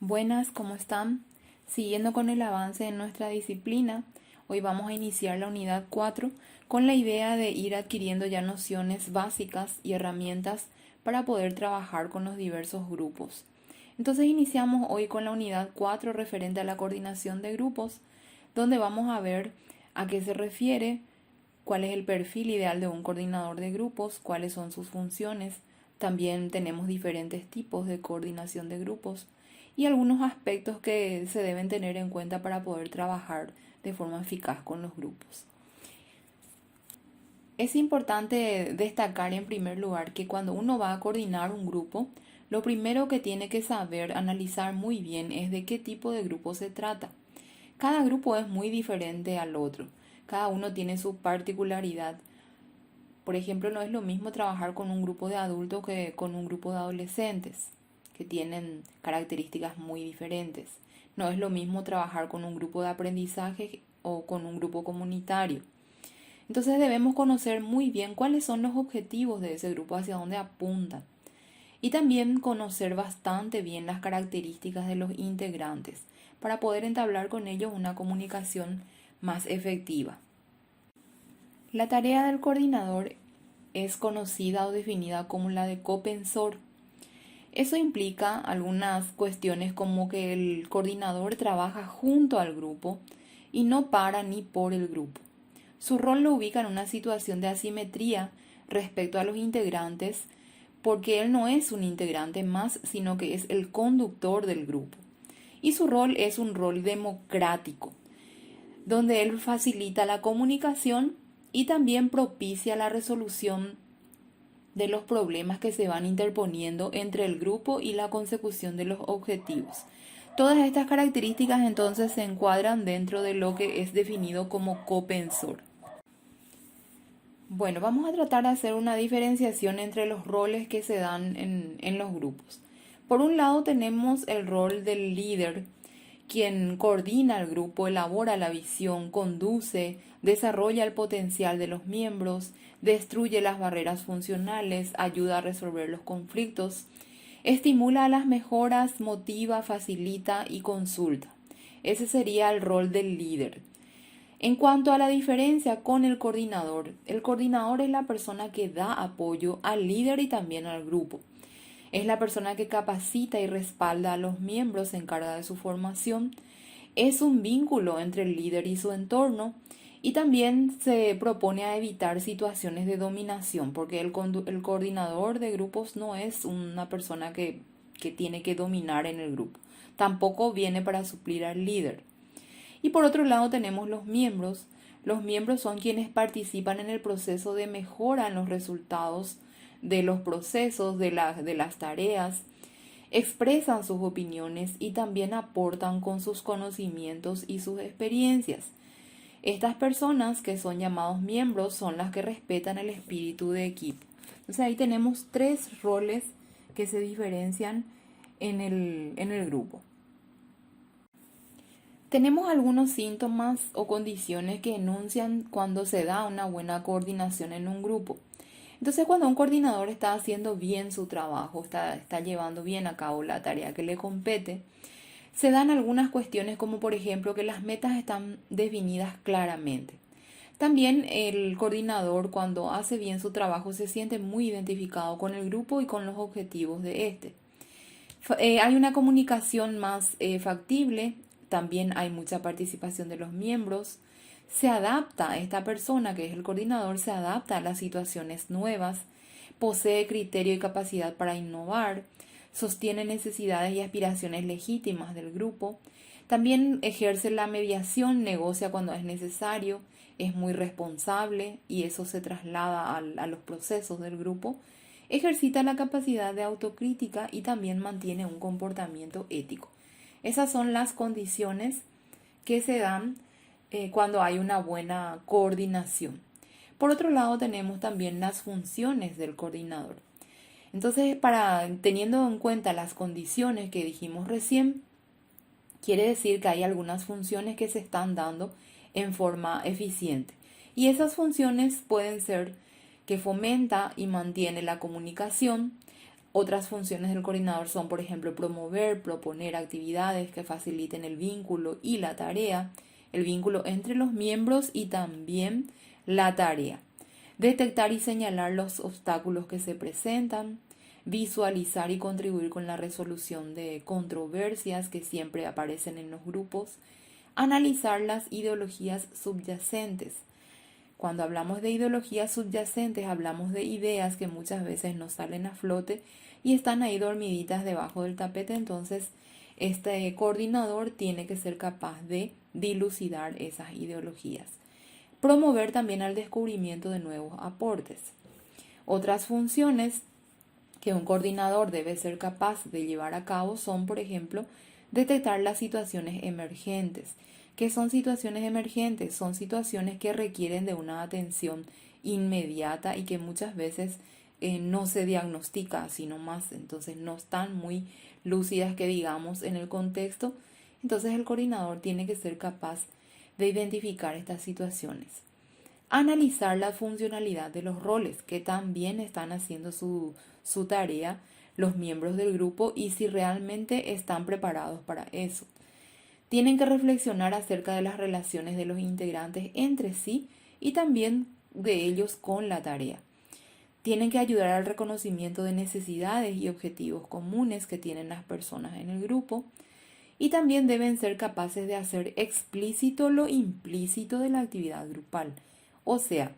Buenas, ¿cómo están? Siguiendo con el avance en nuestra disciplina, hoy vamos a iniciar la unidad 4 con la idea de ir adquiriendo ya nociones básicas y herramientas para poder trabajar con los diversos grupos. Entonces iniciamos hoy con la unidad 4 referente a la coordinación de grupos, donde vamos a ver a qué se refiere, cuál es el perfil ideal de un coordinador de grupos, cuáles son sus funciones. También tenemos diferentes tipos de coordinación de grupos y algunos aspectos que se deben tener en cuenta para poder trabajar de forma eficaz con los grupos. Es importante destacar en primer lugar que cuando uno va a coordinar un grupo, lo primero que tiene que saber analizar muy bien es de qué tipo de grupo se trata. Cada grupo es muy diferente al otro, cada uno tiene su particularidad. Por ejemplo, no es lo mismo trabajar con un grupo de adultos que con un grupo de adolescentes, que tienen características muy diferentes. No es lo mismo trabajar con un grupo de aprendizaje o con un grupo comunitario. Entonces debemos conocer muy bien cuáles son los objetivos de ese grupo, hacia dónde apuntan. Y también conocer bastante bien las características de los integrantes para poder entablar con ellos una comunicación más efectiva. La tarea del coordinador es conocida o definida como la de copensor. Eso implica algunas cuestiones como que el coordinador trabaja junto al grupo y no para ni por el grupo. Su rol lo ubica en una situación de asimetría respecto a los integrantes porque él no es un integrante más, sino que es el conductor del grupo. Y su rol es un rol democrático, donde él facilita la comunicación y también propicia la resolución de los problemas que se van interponiendo entre el grupo y la consecución de los objetivos. Todas estas características entonces se encuadran dentro de lo que es definido como copensor. Bueno, vamos a tratar de hacer una diferenciación entre los roles que se dan en los grupos. Por un lado tenemos el rol del líder, quien coordina el grupo, elabora la visión, conduce, desarrolla el potencial de los miembros, destruye las barreras funcionales, ayuda a resolver los conflictos, estimula las mejoras, motiva, facilita y consulta. Ese sería el rol del líder. En cuanto a la diferencia con el coordinador es la persona que da apoyo al líder y también al grupo. Es la persona que capacita y respalda a los miembros, se encarga de su formación. Es un vínculo entre el líder y su entorno y también se propone a evitar situaciones de dominación, porque el coordinador de grupos no es una persona que tiene que dominar en el grupo. Tampoco viene para suplir al líder. Y por otro lado tenemos los miembros. Los miembros son quienes participan en el proceso de mejora en los resultados de los procesos, de las tareas, expresan sus opiniones y también aportan con sus conocimientos y sus experiencias. Estas personas que son llamados miembros son las que respetan el espíritu de equipo. Entonces ahí tenemos tres roles que se diferencian en el grupo. Tenemos algunos síntomas o condiciones que enuncian cuando se da una buena coordinación en un grupo. Entonces, cuando un coordinador está haciendo bien su trabajo, está llevando bien a cabo la tarea que le compete, se dan algunas cuestiones como por ejemplo que las metas están definidas claramente. También el coordinador, cuando hace bien su trabajo, se siente muy identificado con el grupo y con los objetivos de este. Hay una comunicación más factible, también hay mucha participación de los miembros. Se adapta a esta persona, que es el coordinador, se adapta a las situaciones nuevas, posee criterio y capacidad para innovar, sostiene necesidades y aspiraciones legítimas del grupo, también ejerce la mediación, negocia cuando es necesario, es muy responsable y eso se traslada a los procesos del grupo, ejercita la capacidad de autocrítica y también mantiene un comportamiento ético. Esas son las condiciones que se dan cuando hay una buena coordinación. Por otro lado, tenemos también las funciones del coordinador. Entonces, teniendo en cuenta las condiciones que dijimos recién, quiere decir que hay algunas funciones que se están dando en forma eficiente. Y esas funciones pueden ser que fomenta y mantiene la comunicación, Otras funciones del coordinador son, por ejemplo, promover, proponer actividades que faciliten el vínculo y la tarea, el vínculo entre los miembros y también la tarea. Detectar y señalar los obstáculos que se presentan, visualizar y contribuir con la resolución de controversias que siempre aparecen en los grupos, analizar las ideologías subyacentes. Cuando hablamos de ideologías subyacentes, hablamos de ideas que muchas veces no salen a flote y están ahí dormiditas debajo del tapete. Entonces, este coordinador tiene que ser capaz de dilucidar esas ideologías. Promover también el descubrimiento de nuevos aportes. Otras funciones que un coordinador debe ser capaz de llevar a cabo son, por ejemplo, detectar las situaciones emergentes. ¿Qué son situaciones emergentes? Son situaciones que requieren de una atención inmediata y que muchas veces no se diagnostica así nomás, entonces no están muy lúcidas que digamos en el contexto. Entonces el coordinador tiene que ser capaz de identificar estas situaciones. Analizar la funcionalidad de los roles que también están haciendo su tarea los miembros del grupo y si realmente están preparados para eso. Tienen que reflexionar acerca de las relaciones de los integrantes entre sí y también de ellos con la tarea. Tienen que ayudar al reconocimiento de necesidades y objetivos comunes que tienen las personas en el grupo y también deben ser capaces de hacer explícito lo implícito de la actividad grupal, o sea,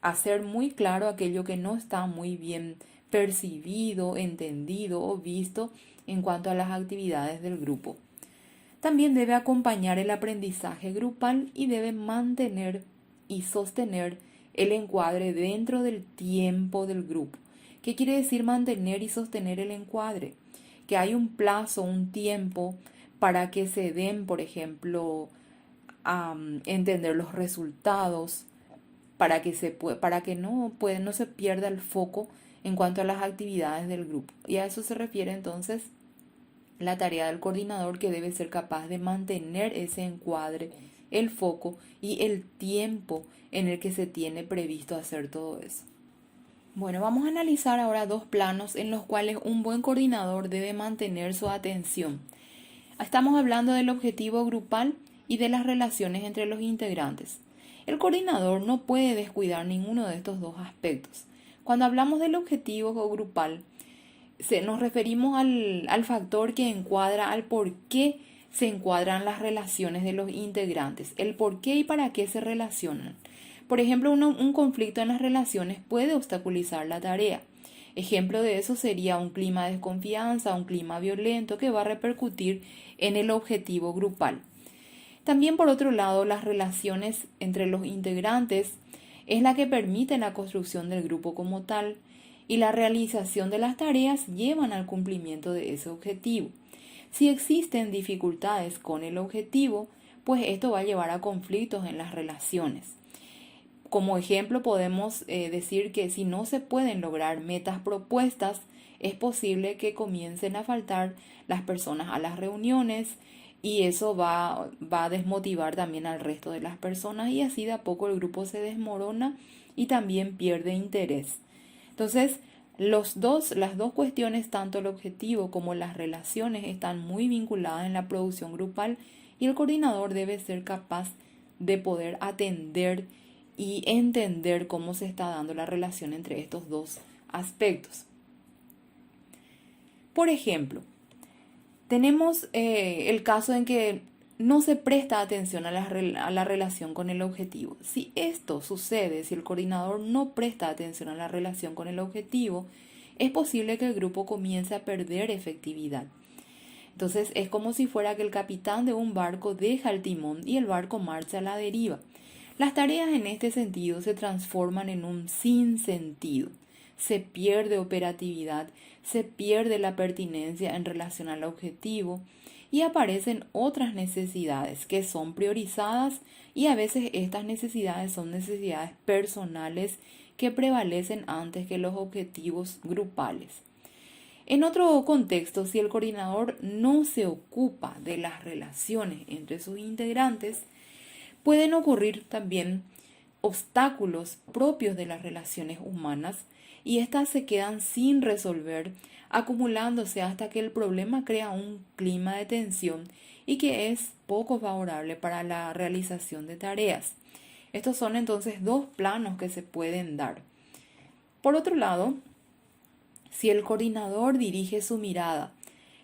hacer muy claro aquello que no está muy bien percibido, entendido o visto en cuanto a las actividades del grupo. También debe acompañar el aprendizaje grupal y debe mantener y sostener el encuadre dentro del tiempo del grupo. ¿Qué quiere decir mantener y sostener el encuadre? Que hay un plazo, un tiempo para que se den, por ejemplo, a entender los resultados, para que no se pierda el foco en cuanto a las actividades del grupo. Y a eso se refiere entonces la tarea del coordinador, que debe ser capaz de mantener ese encuadre, el foco y el tiempo en el que se tiene previsto hacer todo eso. Bueno, vamos a analizar ahora dos planos en los cuales un buen coordinador debe mantener su atención. Estamos hablando del objetivo grupal y de las relaciones entre los integrantes. El coordinador no puede descuidar ninguno de estos dos aspectos. Cuando hablamos del objetivo grupal, nos referimos al factor que encuadra al por qué se encuadran las relaciones de los integrantes, el por qué y para qué se relacionan. Por ejemplo, un conflicto en las relaciones puede obstaculizar la tarea. Ejemplo de eso sería un clima de desconfianza, un clima violento que va a repercutir en el objetivo grupal. También, por otro lado, las relaciones entre los integrantes es la que permite la construcción del grupo como tal, y la realización de las tareas llevan al cumplimiento de ese objetivo. Si existen dificultades con el objetivo, pues esto va a llevar a conflictos en las relaciones. Como ejemplo, podemos decir que si no se pueden lograr metas propuestas, es posible que comiencen a faltar las personas a las reuniones y eso va a desmotivar también al resto de las personas y así de a poco el grupo se desmorona y también pierde interés. Entonces, las dos cuestiones, tanto el objetivo como las relaciones, están muy vinculadas en la producción grupal y el coordinador debe ser capaz de poder atender y entender cómo se está dando la relación entre estos dos aspectos. Por ejemplo, tenemos el caso en que no se presta atención a la relación con el objetivo. Si esto sucede, si el coordinador no presta atención a la relación con el objetivo, es posible que el grupo comience a perder efectividad. Entonces es como si fuera que el capitán de un barco deja el timón y el barco marcha a la deriva. Las tareas en este sentido se transforman en un sinsentido. Se pierde operatividad, se pierde la pertinencia en relación al objetivo y aparecen otras necesidades que son priorizadas y a veces estas necesidades son necesidades personales que prevalecen antes que los objetivos grupales. En otro contexto, si el coordinador no se ocupa de las relaciones entre sus integrantes, pueden ocurrir también obstáculos propios de las relaciones humanas y éstas se quedan sin resolver acumulándose hasta que el problema crea un clima de tensión y que es poco favorable para la realización de tareas. Estos son entonces dos planos que se pueden dar. Por otro lado, si el coordinador dirige su mirada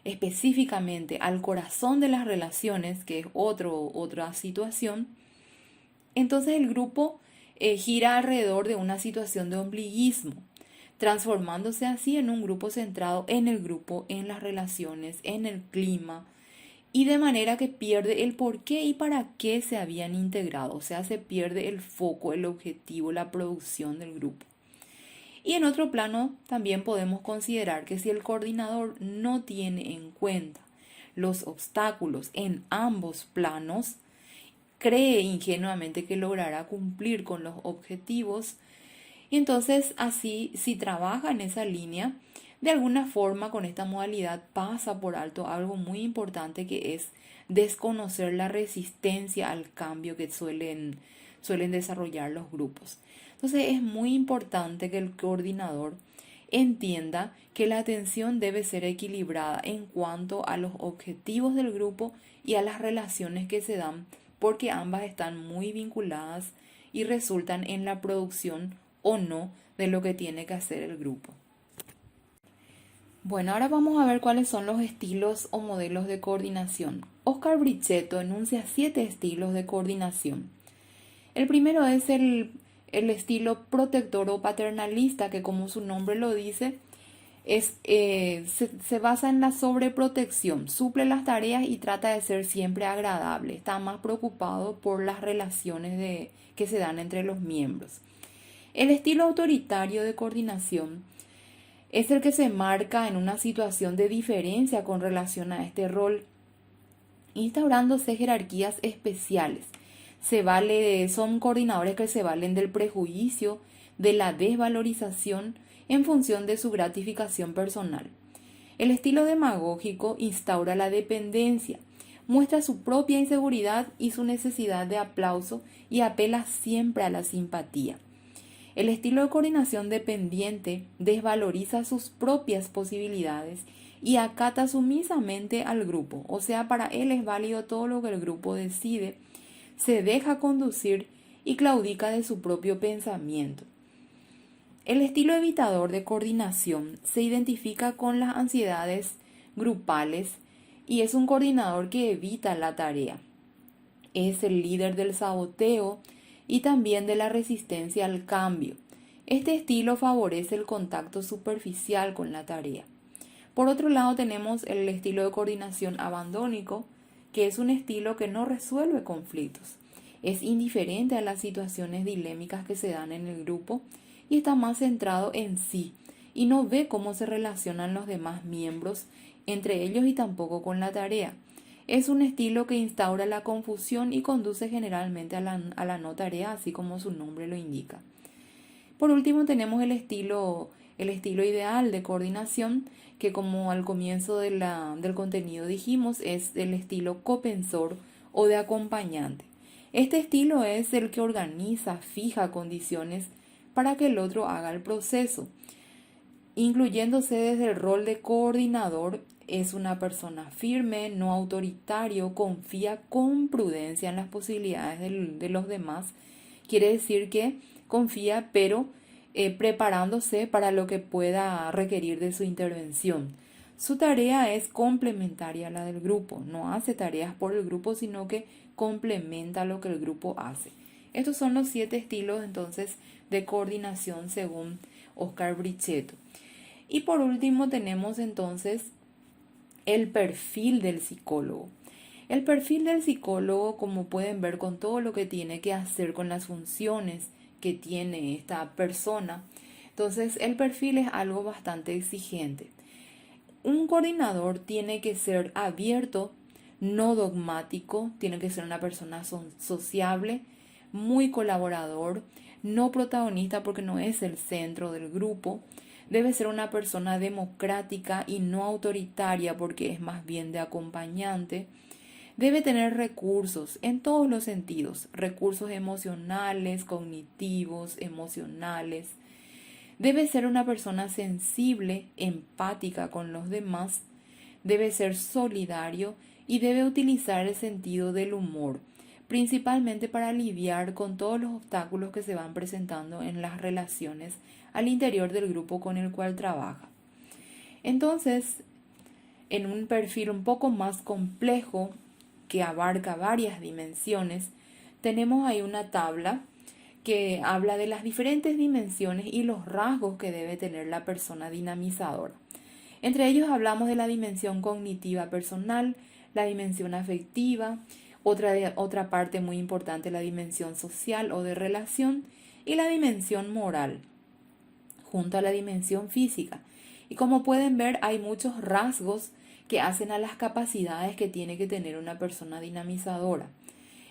específicamente al corazón de las relaciones, que es otra situación, entonces el grupo gira alrededor de una situación de ombliguismo, transformándose así en un grupo centrado en el grupo, en las relaciones, en el clima, y de manera que pierde el por qué y para qué se habían integrado, o sea, se pierde el foco, el objetivo, la producción del grupo. Y en otro plano también podemos considerar que si el coordinador no tiene en cuenta los obstáculos en ambos planos, cree ingenuamente que logrará cumplir con los objetivos, y entonces así, si trabaja en esa línea, de alguna forma con esta modalidad pasa por alto algo muy importante, que es desconocer la resistencia al cambio que suelen desarrollar los grupos. Entonces es muy importante que el coordinador entienda que la atención debe ser equilibrada en cuanto a los objetivos del grupo y a las relaciones que se dan, porque ambas están muy vinculadas y resultan en la producción o no de lo que tiene que hacer el grupo. Bueno, ahora vamos a ver cuáles son los estilos o modelos de coordinación. Oscar Brichetto enuncia 7 estilos de coordinación. El primero es el estilo protector o paternalista, que como su nombre lo dice, se basa en la sobreprotección, suple las tareas y trata de ser siempre agradable. Está más preocupado por las relaciones que se dan entre los miembros. El estilo autoritario de coordinación es el que se marca en una situación de diferencia con relación a este rol, instaurándose jerarquías especiales. Son coordinadores que se valen del prejuicio, de la desvalorización en función de su gratificación personal. El estilo demagógico instaura la dependencia, muestra su propia inseguridad y su necesidad de aplauso y apela siempre a la simpatía. El estilo de coordinación dependiente desvaloriza sus propias posibilidades y acata sumisamente al grupo, o sea, para él es válido todo lo que el grupo decide, se deja conducir y claudica de su propio pensamiento. El estilo evitador de coordinación se identifica con las ansiedades grupales y es un coordinador que evita la tarea. Es el líder del saboteo y también de la resistencia al cambio. Este estilo favorece el contacto superficial con la tarea. Por otro lado tenemos el estilo de coordinación abandónico, que es un estilo que no resuelve conflictos. Es indiferente a las situaciones dilémicas que se dan en el grupo y está más centrado en sí y no ve cómo se relacionan los demás miembros entre ellos y tampoco con la tarea. Es un estilo que instaura la confusión y conduce generalmente a la no tarea, así como su nombre lo indica. Por último tenemos el estilo ideal de coordinación, que como al comienzo del contenido dijimos, es el estilo copensor o de acompañante. Este estilo es el que organiza, fija condiciones para que el otro haga el proceso. Incluyéndose desde el rol de coordinador, es una persona firme, no autoritario, confía con prudencia en las posibilidades de los demás. Quiere decir que confía, pero preparándose para lo que pueda requerir de su intervención. Su tarea es complementaria a la del grupo. No hace tareas por el grupo, sino que complementa lo que el grupo hace. Estos son los 7 estilos entonces de coordinación según Oscar Brichetto. Y por último tenemos entonces el perfil del psicólogo. El perfil del psicólogo, como pueden ver con todo lo que tiene que hacer con las funciones que tiene esta persona, entonces el perfil es algo bastante exigente. Un coordinador tiene que ser abierto, no dogmático, tiene que ser una persona sociable, muy colaborador, no protagonista porque no es el centro del grupo. Debe ser una persona democrática y no autoritaria porque es más bien de acompañante. Debe tener recursos en todos los sentidos, recursos emocionales, cognitivos, emocionales. Debe ser una persona sensible, empática con los demás, debe ser solidario y debe utilizar el sentido del humor, principalmente para lidiar con todos los obstáculos que se van presentando en las relaciones al interior del grupo con el cual trabaja. Entonces, en un perfil un poco más complejo que abarca varias dimensiones, tenemos ahí una tabla que habla de las diferentes dimensiones y los rasgos que debe tener la persona dinamizadora. Entre ellos hablamos de la dimensión cognitiva personal, la dimensión afectiva, otra parte muy importante, la dimensión social o de relación, y la dimensión moral, junto a la dimensión física. Y como pueden ver, hay muchos rasgos que hacen a las capacidades que tiene que tener una persona dinamizadora.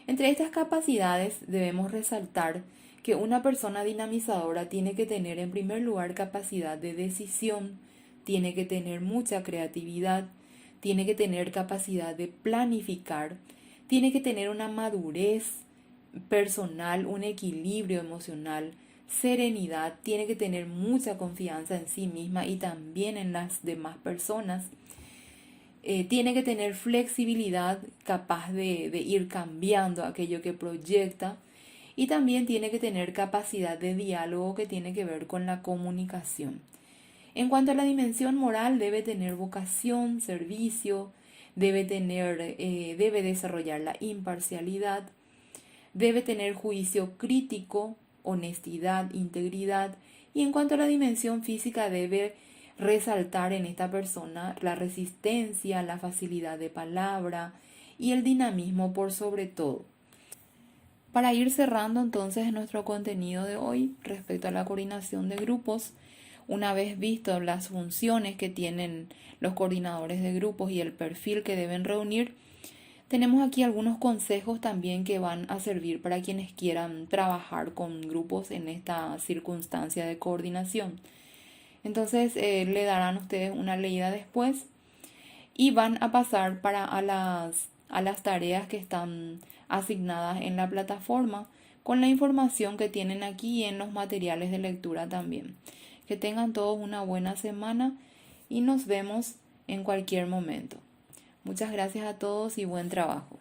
Entre estas capacidades debemos resaltar que una persona dinamizadora tiene que tener en primer lugar capacidad de decisión, tiene que tener mucha creatividad, tiene que tener capacidad de planificar, tiene que tener una madurez personal, un equilibrio emocional, serenidad, tiene que tener mucha confianza en sí misma y también en las demás personas. Tiene que tener flexibilidad, capaz de ir cambiando aquello que proyecta, y también tiene que tener capacidad de diálogo que tiene que ver con la comunicación. En cuanto a la dimensión moral, debe tener vocación, servicio, debe desarrollar la imparcialidad, debe tener juicio crítico, honestidad, integridad, y en cuanto a la dimensión física, debe resaltar en esta persona la resistencia, la facilidad de palabra y el dinamismo por sobre todo. Para ir cerrando entonces nuestro contenido de hoy respecto a la coordinación de grupos, una vez visto las funciones que tienen los coordinadores de grupos y el perfil que deben reunir, tenemos aquí algunos consejos también que van a servir para quienes quieran trabajar con grupos en esta circunstancia de coordinación. Entonces le darán ustedes una leída después y van a pasar a las tareas que están asignadas en la plataforma con la información que tienen aquí y en los materiales de lectura también. Que tengan todos una buena semana y nos vemos en cualquier momento. Muchas gracias a todos y buen trabajo.